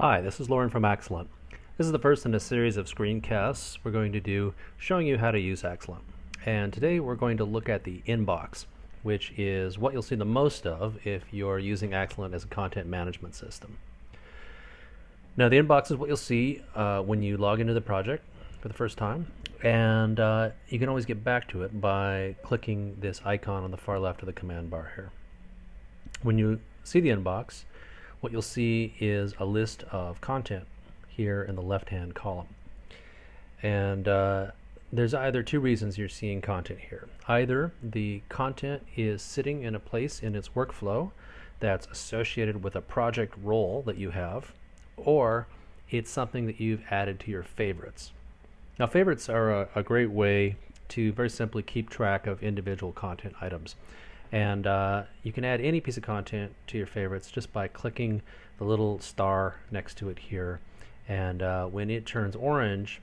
Hi, this is Lauren from Axilent. This is the first in a series of screencasts we're going to do showing you how to use Axilent. And today we're going to look at the inbox, which is what you'll see the most of if you're using Axilent as a content management system. Now the inbox is what you'll see when you log into the project for the first time, and you can always get back to it by clicking this icon on the far left of the command bar here. When you see the inbox, what you'll see is a list of content here in the left-hand column. And there's either two reasons you're seeing content here. Either the content is sitting in a place in its workflow that's associated with a project role that you have, or it's something that you've added to your favorites. Now, favorites are a great way to very simply keep track of individual content items. And you can add any piece of content to your favorites just by clicking the little star next to it here. And when it turns orange,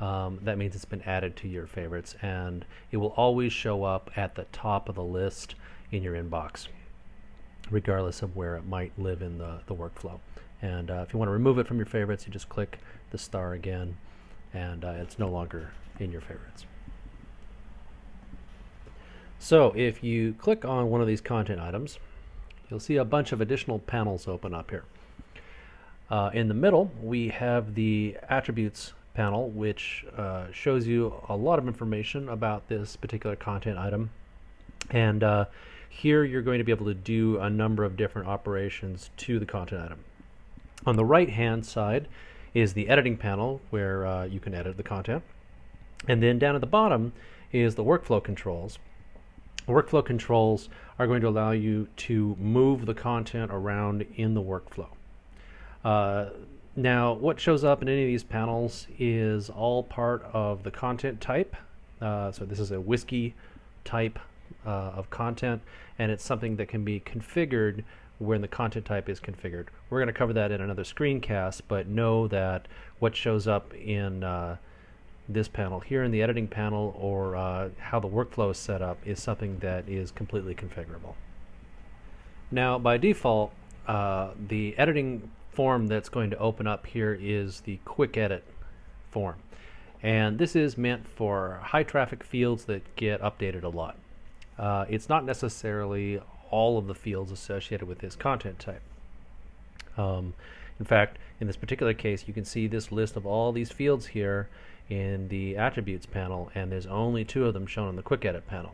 that means it's been added to your favorites. And it will always show up at the top of the list in your inbox, regardless of where it might live in the workflow. And if you want to remove it from your favorites, you just click the star again, and it's no longer in your favorites. So if you click on one of these content items, you'll see a bunch of additional panels open up here. In the middle, we have the attributes panel, which shows you a lot of information about this particular content item. And here you're going to be able to do a number of different operations to the content item. On the right-hand side is the editing panel, where you can edit the content. And then down at the bottom is the workflow controls. Workflow controls are going to allow you to move the content around in the workflow. Now, what shows up in any of these panels is all part of the content type. So this is a whiskey type of content, and it's something that can be configured when the content type is configured. We're going to cover that in another screencast, but know that what shows up in this panel here in the editing panel, or how the workflow is set up, is something that is completely configurable. Now, by default, the editing form that's going to open up here is the quick edit form, and this is meant for high traffic fields that get updated a lot. It's not necessarily all of the fields associated with this content type. In fact, in this particular case, you can see this list of all these fields here in the attributes panel, and there's only 2 of them shown in the quick edit panel.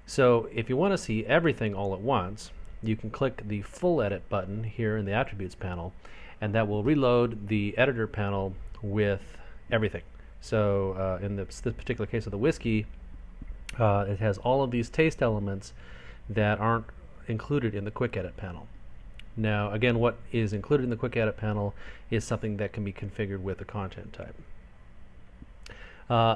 So if you want to see everything all at once, you can click the full edit button here in the attributes panel, and that will reload the editor panel with everything. So in this particular case of the whiskey, it has all of these taste elements that aren't included in the quick edit panel. Now, again, what is included in the quick edit panel is something that can be configured with the content type.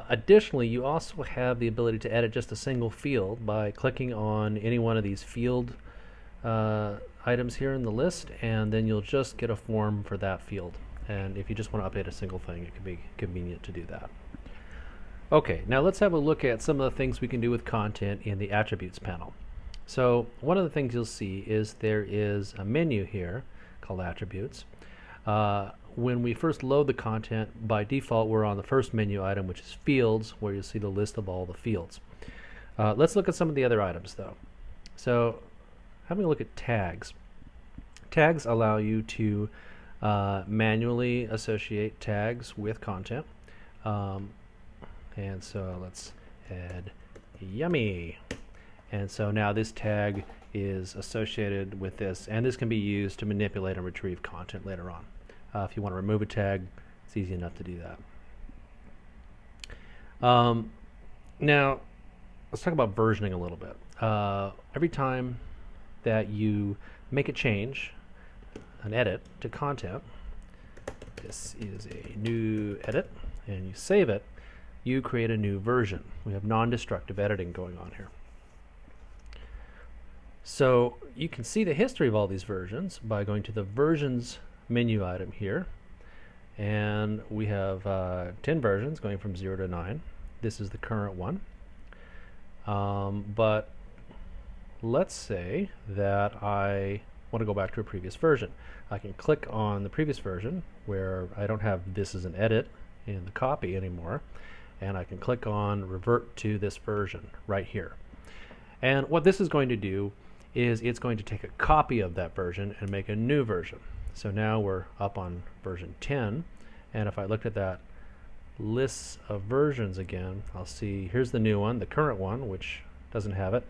Additionally, you also have the ability to edit just a single field by clicking on any one of these field items here in the list, and then you'll just get a form for that field. And if you just want to update a single thing, it can be convenient to do that. Okay, now let's have a look at some of the things we can do with content in the attributes panel. So one of the things you'll see is there is a menu here called attributes. When we first load the content, by default we're on the first menu item, which is fields, where you'll see the list of all the fields. Let's look at some of the other items though. So having a look at tags. Tags allow you to manually associate tags with content. And so let's add yummy. And so now this tag is associated with this, and this can be used to manipulate and retrieve content later on. If you want to remove a tag, it's easy enough to do that. Now, let's talk about versioning a little bit. Every time that you make a change, an edit to content, this is a new edit, and you save it, you create a new version. We have non-destructive editing going on here. So you can see the history of all these versions by going to the versions menu item here, and we have 10 versions going from 0 to 9. This is the current one, but let's say that I want to go back to a previous version. I can click on the previous version where I don't have this as an edit in the copy anymore, and I can click on revert to this version right here. And what this is going to do is it's going to take a copy of that version and make a new version. So now we're up on version 10, and if I looked at that list of versions again, I'll see here's the new one, the current one, which doesn't have it.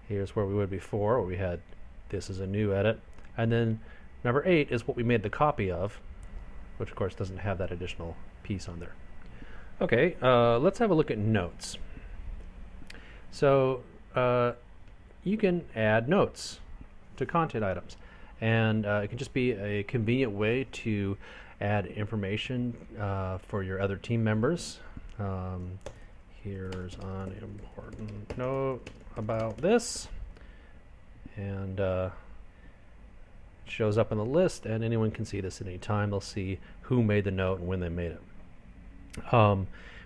Here's where we would before, where we had this is a new edit, and then number 8 is what we made the copy of, which of course doesn't have that additional piece on there. Okay, let's have a look at notes. So you can add notes to content items, and it can just be a convenient way to add information for your other team members. Here's an important note about this, and it shows up in the list, and anyone can see this at any time. They'll see who made the note and when they made it.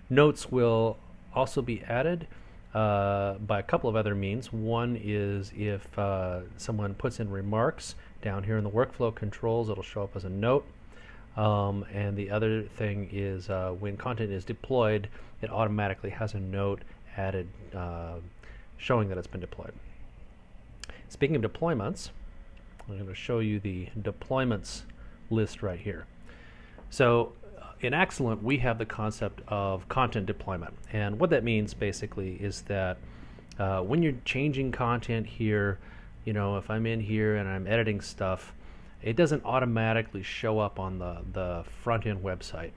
Notes will also be added by a couple of other means. One is if someone puts in remarks down here in the workflow controls, it'll show up as a note. And the other thing is when content is deployed, it automatically has a note added showing that it's been deployed. Speaking of deployments, I'm going to show you the deployments list right here. So in Axilent, we have the concept of content deployment, and what that means basically is that when you're changing content here, you know, if I'm in here and I'm editing stuff, it doesn't automatically show up on the front-end website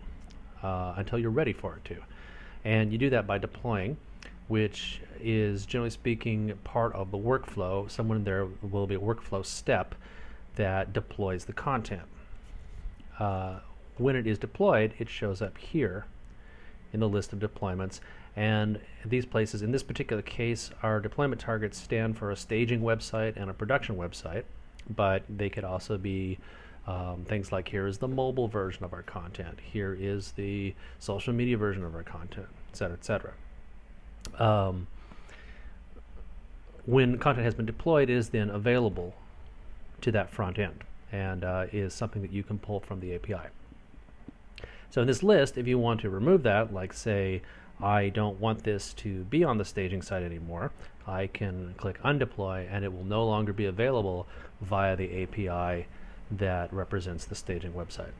until you're ready for it to. And you do that by deploying, which is generally speaking part of the workflow. Somewhere in there will be a workflow step that deploys the content. When it is deployed, it shows up here in the list of deployments, and these places, in this particular case, our deployment targets stand for a staging website and a production website, but they could also be things like here is the mobile version of our content, here is the social media version of our content, etc., etc. When content has been deployed, it is then available to that front end and is something that you can pull from the API. So in this list, if you want to remove that, like say I don't want this to be on the staging site anymore, I can click undeploy and it will no longer be available via the API that represents the staging website.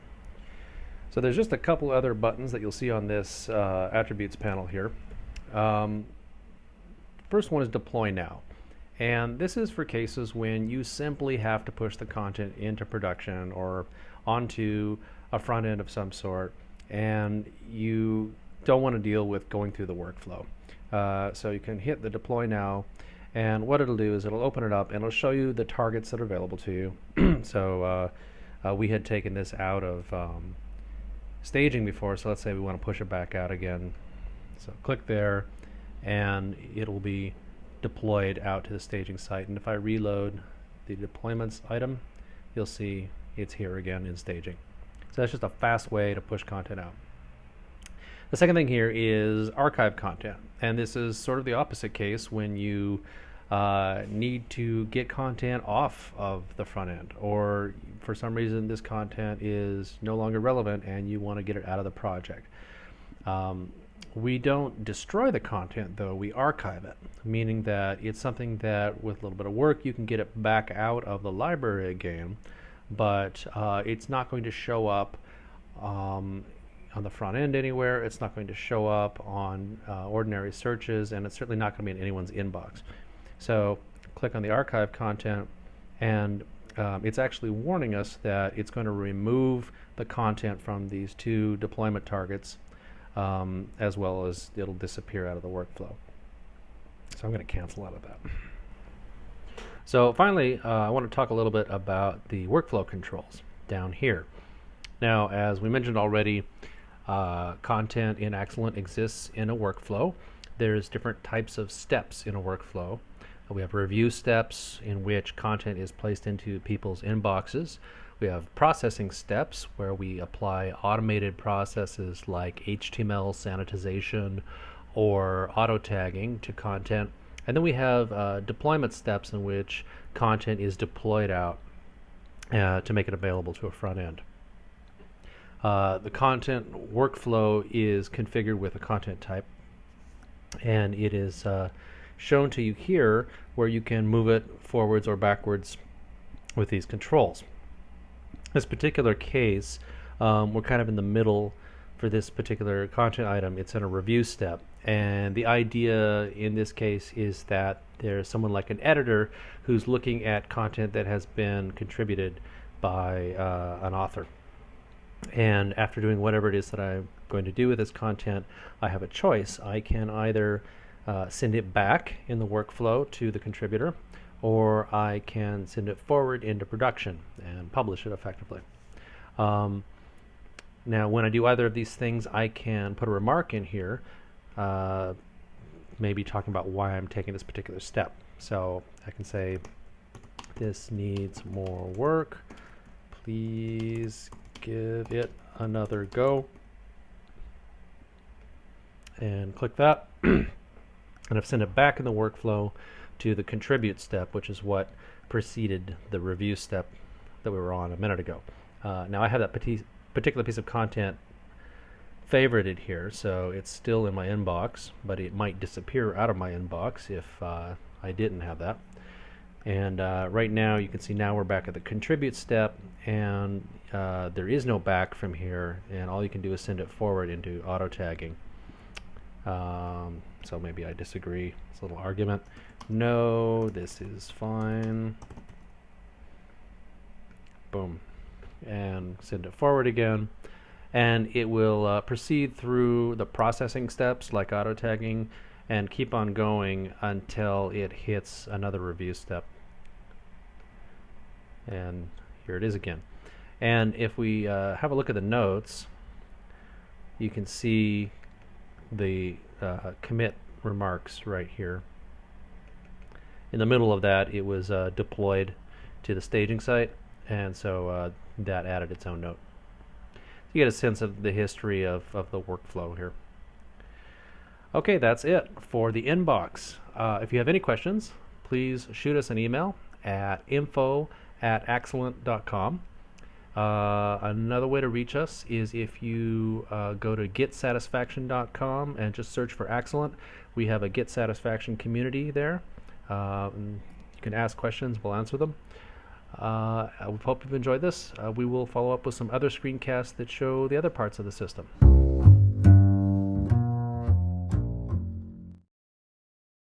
So there's just a couple other buttons that you'll see on this attributes panel here. First one is deploy now. And this is for cases when you simply have to push the content into production or onto a front end of some sort, and you don't want to deal with going through the workflow. So you can hit the deploy now, and what it'll do is it'll open it up and it'll show you the targets that are available to you. So we had taken this out of staging before, so let's say we want to push it back out again. So click there and it'll be deployed out to the staging site, and if I reload the deployments item, you'll see it's here again in staging. So that's just a fast way to push content out. The second thing here is archive content, and this is sort of the opposite case when you need to get content off of the front end, or for some reason this content is no longer relevant and you want to get it out of the project. We don't destroy the content though, we archive it, meaning that it's something that with a little bit of work you can get it back out of the library again, but it's not going to show up on the front end anywhere. It's not going to show up on ordinary searches, and it's certainly not going to be in anyone's inbox. So click on the archive content, and it's actually warning us that it's going to remove the content from these two deployment targets, as well as it'll disappear out of the workflow. So I'm going to cancel out of that. So finally, I want to talk a little bit about the workflow controls down here. Now, as we mentioned already, content in Axilent exists in a workflow. There's different types of steps in a workflow. We have review steps in which content is placed into people's inboxes. We have processing steps where we apply automated processes like HTML sanitization or auto tagging to content. And then we have deployment steps in which content is deployed out to make it available to a front end. The content workflow is configured with a content type, and it is shown to you here where you can move it forwards or backwards with these controls. This particular case, we're kind of in the middle for this particular content item. It's in a review step, and the idea in this case is that there's someone like an editor who's looking at content that has been contributed by an author. And after doing whatever it is that I'm going to do with this content, I have a choice. I can either send it back in the workflow to the contributor, or I can send it forward into production and publish it effectively. Now, when I do either of these things, I can put a remark in here, maybe talking about why I'm taking this particular step. So I can say, this needs more work. Please give it another go. And click that. And I've sent it back in the workflow to the contribute step, which is what preceded the review step that we were on a minute ago. Now I have that particular piece of content favorited here, so it's still in my inbox, but it might disappear out of my inbox if I didn't have that. And right now you can see now we're back at the contribute step, and there is no back from here, and all you can do is send it forward into auto tagging. So maybe I disagree. It's a little argument. No, this is fine. Boom. And send it forward again. And it will proceed through the processing steps like auto tagging and keep on going until it hits another review step. And here it is again. And if we have a look at the notes, you can see the commit remarks right here. In the middle of that, it was deployed to the staging site, and so that added its own note. You get a sense of the history of the workflow here. Okay, that's it for the inbox. If you have any questions, please shoot us an email at info@axilent.com. Another way to reach us is if you go to getsatisfaction.com and just search for Axilent. We have a Get Satisfaction community there. You can ask questions, we'll answer them. I hope you've enjoyed this. We will follow up with some other screencasts that show the other parts of the system.